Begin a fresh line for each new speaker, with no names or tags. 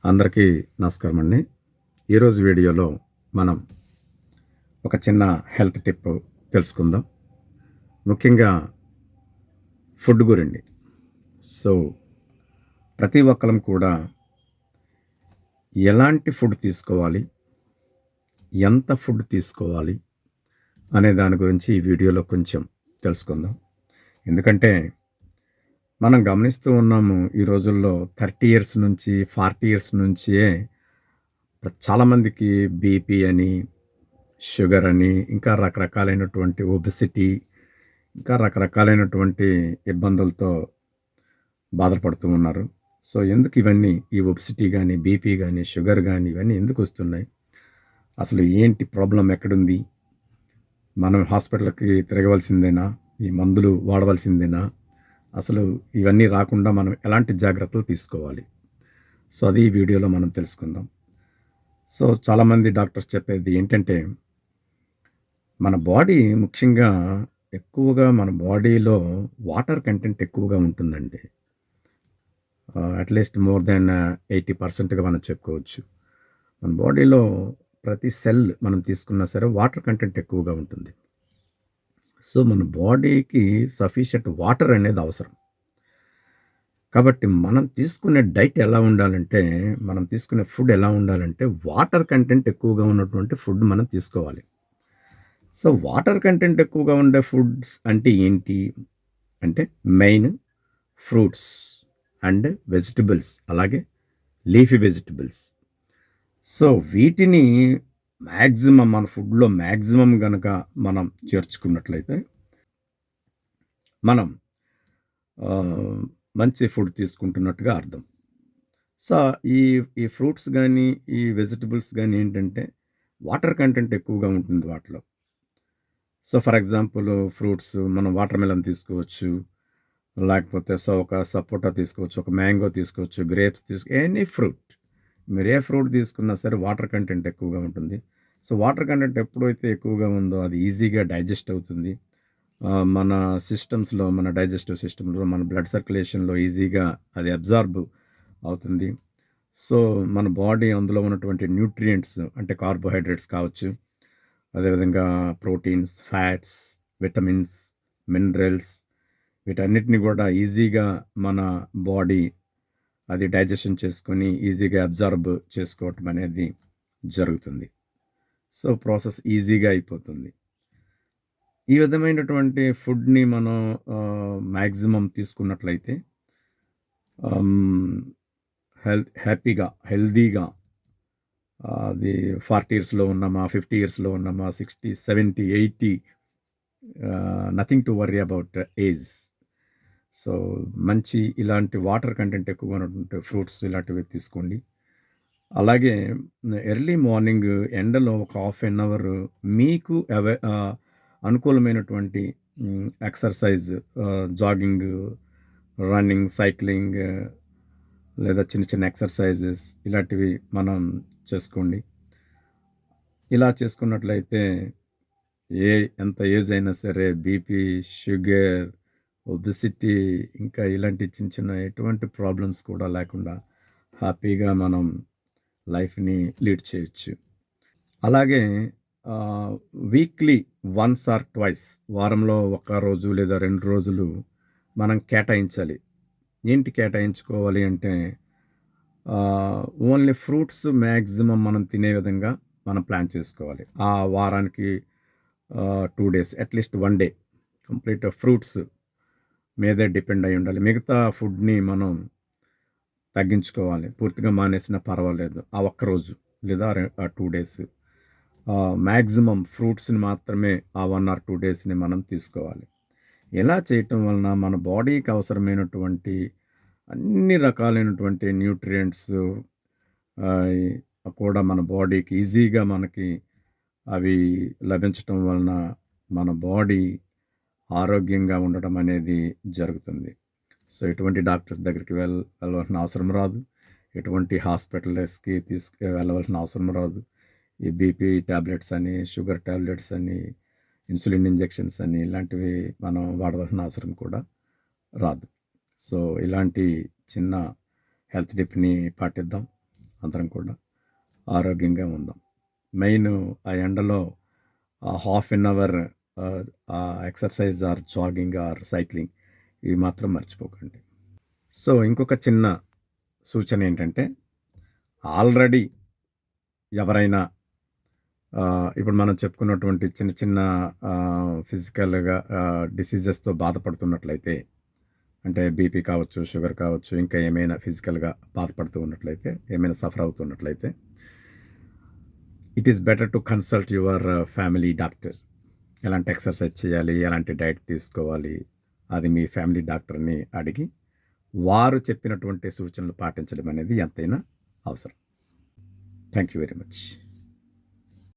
అందరికీ నమస్కారం అండి. ఈరోజు వీడియోలో మనం ఒక చిన్న హెల్త్ టిప్ తెలుసుకుందాం. ముఖ్యంగా ఫుడ్ గురించి. సో, ప్రతి ఒక్కరం కూడా ఎలాంటి ఫుడ్ తీసుకోవాలి, ఎంత ఫుడ్ తీసుకోవాలి అనే దాని గురించి ఈ వీడియోలో కొంచెం తెలుసుకుందాం. ఎందుకంటే మనం గమనిస్తూ ఉన్నాము ఈ రోజుల్లో 30 ఇయర్స్ నుంచి 40 ఇయర్స్ నుంచే చాలామందికి బీపీ అని, షుగర్ అని, ఇంకా రకరకాలైనటువంటి ఒబెసిటీ, ఇంకా రకరకాలైనటువంటి ఇబ్బందులతో బాధపడుతూ ఉన్నారు. సో, ఎందుకు ఇవన్నీ ఈ ఒబెసిటీ గానీ, బీపీ గానీ, షుగర్ గానీ ఇవన్నీ ఎందుకొస్తున్నాయి? అసలు ఏంటి ప్రాబ్లమ్ ఎక్కడుంది? మనం హాస్పిటల్‌కి తిరగవలసిందేనా? ఈ మందులు వాడవలసిందేనా? అసలు ఇవన్నీ రాకుండా మనం ఎలాంటి జాగ్రత్తలు తీసుకోవాలి? సో, అది ఈ వీడియోలో మనం తెలుసుకుందాం. సో, చాలామంది డాక్టర్స్ చెప్పేది ఏంటంటే, మన బాడీ ముఖ్యంగా ఎక్కువగా మన బాడీలో వాటర్ కంటెంట్ ఎక్కువగా ఉంటుందండి. అట్‌లీస్ట్ మోర్ దాన్ 80%గా మనం చెప్పుకోవచ్చు. మన బాడీలో ప్రతి సెల్ మనం తీసుకున్నా సరే వాటర్ కంటెంట్ ఎక్కువగా ఉంటుంది. సో, మన బాడీకి సఫిషియంట్ వాటర్ అనేది అవసరం. కాబట్టి మనం తీసుకునే డైట్ ఎలా ఉండాలంటే, మనం తీసుకునే ఫుడ్ ఎలా ఉండాలంటే, వాటర్ కంటెంట్ ఎక్కువగా ఉన్నటువంటి ఫుడ్ మనం తీసుకోవాలి. సో, వాటర్ కంటెంట్ ఎక్కువగా ఉండే ఫుడ్స్ అంటే ఏంటి? అంటే మెయిన్ ఫ్రూట్స్ అండ్ వెజిటబుల్స్, అలాగే లీఫీ వెజిటబుల్స్. సో, వీటిని మన ఫుడ్‌లో మాక్సిమం గనక మనం చేర్చుకున్నట్లయితే, మనం ఆహ్, మంచి ఫుడ్ తీసుకుంటున్నట్టుగా అర్థం. సో, ఈ ఈ ఫ్రూట్స్ గానీ, ఈ వెజిటబుల్స్ గానీ ఏంటంటే, వాటర్ కంటెంట్ ఎక్కువగా ఉంటుంది వాటిలో. సో, ఫర్ ఎగ్జాంపుల్ ఫ్రూట్స్ మనం వాటర్ మెలన్ తీసుకోవచ్చు. లేకపోతే ఒక సపోటా తీసుకోవచ్చు, ఒక మ్యాంగో తీసుకోవచ్చు, గ్రేప్స్ ఎనీ ఫ్రూట్. మీరు ఏ ఫ్రూట్ తీసుకున్నా సరే వాటర్ కంటెంట్ ఎక్కువగా ఉంటుంది. సో, వాటర్ కంటెంట్ ఎప్పుడైతే ఎక్కువగా ఉందో అది ఈజీగా డైజెస్ట్ అవుతుంది. మన సిస్టమ్స్‌లో, మన డైజెస్టివ్ సిస్టమ్‌లో, మన బ్లడ్ సర్క్యులేషన్‌లో ఈజీగా అది అబ్జార్బ్ అవుతుంది. సో, మన బాడీ అందులో ఉన్నటువంటి న్యూట్రియంట్స్ అంటే కార్బోహైడ్రేట్స్ కావచ్చు, అదేవిధంగా ప్రోటీన్స్, ఫ్యాట్స్, విటమిన్స్, మినరల్స్ వీటన్నిటిని కూడా ఈజీగా మన బాడీ అది డైజెషన్ చేసుకొని ఈజీగా అబ్జార్బ్ చేసుకోవటం అనేది జరుగుతుంది. సో, ప్రాసెస్ ఈజీగా అయిపోతుంది. ఈ విధమైనటువంటి ఫుడ్‌ని మనం మాక్సిమం తీసుకున్నట్లయితే ఆహ్, హెల్తీగా అది 40 ఇయర్స్‌లో ఉన్నామా, 50 ఇయర్స్‌లో ఉన్నామా, 60, 70, 80 nothing to worry about age. So, మంచి ఇలాంటి వాటర్ కంటెంట్ ఎక్కువగా ఉన్నటువంటి ఫ్రూట్స్ ఇలాంటివి తీసుకోండి. అలాగే ఎర్లీ మార్నింగ్ ఎండలో ఒక హాఫ్ ఎన్ అవర్ మీకు అనుకూలమైనటువంటి ఎక్సర్సైజ్, జాగింగ్, రన్నింగ్, సైక్లింగ్ లేదా చిన్న చిన్న ఎక్సర్సైజెస్ ఇలాంటివి మనం చేసుకోండి. ఇలా చేసుకున్నట్లయితే ఎంత ఏజ్ అయినా సరే బీపీ, షుగర్, ఒబెసిటీ ఇంకా ఇలాంటి చిన్న చిన్న ఎటువంటి ప్రాబ్లమ్స్ కూడా లేకుండా హ్యాపీగా మనం లైఫ్‌ని లీడ్ చేయొచ్చు. అలాగే వీక్లీ వన్స్ ఆర్ ట్వైస్ వారంలో ఒక రోజు లేదా 2 రోజులు మనం కేటాయించాలి. ఏంటి కేటాయించుకోవాలి అంటే ఓన్లీ ఫ్రూట్స్ మాక్సిమం మనం తినే విధంగా మనం ప్లాన్ చేసుకోవాలి. ఆ వారానికి 2 days at least 1 day complete fruits మీదే డిపెండ్ అయ్యి ఉండాలి. మిగతా ఫుడ్‌ని మనం తగ్గించుకోవాలి. పూర్తిగా మానేసినా పర్వాలేదు. ఆ ఒక్కరోజు లేదా 2 డేస్ మాక్సిమం ఫ్రూట్స్‌ని మాత్రమే ఆ 1 ఆర్ 2 డేస్‌ని మనం తీసుకోవాలి. ఇలా చేయటం వలన మన బాడీకి అవసరమైనటువంటి అన్ని రకాలైనటువంటి న్యూట్రియంట్స్ కూడా మన బాడీకి ఈజీగా మనకి అవి లభించటం వలన మన బాడీ ఆరోగ్యంగా ఉండడం అనేది జరుగుతుంది. సో, ఎటువంటి డాక్టర్స్ దగ్గరికి వెళ్ళవలసిన అవసరం రాదు. ఎటువంటి హాస్పిటల్స్‌కి వెళ్ళవలసిన అవసరం రాదు. ఈ బీపీ టాబ్లెట్స్ అని, షుగర్ టాబ్లెట్స్ అని, ఇన్సులిన్ ఇంజెక్షన్స్ అని ఇలాంటివి మనం వాడవలసిన అవసరం కూడా రాదు. సో, ఇలాంటి చిన్న హెల్త్ టిప్‌ని పాటిద్దాం. అందరం కూడా ఆరోగ్యంగా ఉందాం. మెయిన్ ఆ ఎండలో half an hour exercise or jogging or cycling ఇవి మాత్రం మర్చిపోకండి. సో ఇంకొక చిన్న సూచన ఏంటంటే, ఆల్రెడీ ఎవరైనా ఇప్పుడు మనం చెప్పుకున్నటువంటి చిన్న చిన్న ఫిజికల్‌గా డిసీజెస్‌తో బాధపడుతున్నట్లయితే, అంటే బీపీ కావచ్చు, షుగర్ కావచ్చు, ఇంకా ఏమైనా ఫిజికల్‌గా బాధపడుతూ ఉన్నట్లయితే, ఏమైనా సఫర్ అవుతున్నట్లయితే, it is better to consult your family doctor. ఎలాంటి ఎక్సర్సైజ్ చేయాలి, ఎలాంటి డైట్ తీసుకోవాలి, అది మీ ఫ్యామిలీ డాక్టర్‌ని అడిగి, వారు చెప్పినటువంటి సూచనలు పాటించడం అనేది ఎంతైనా అవసరం. Thank you very much.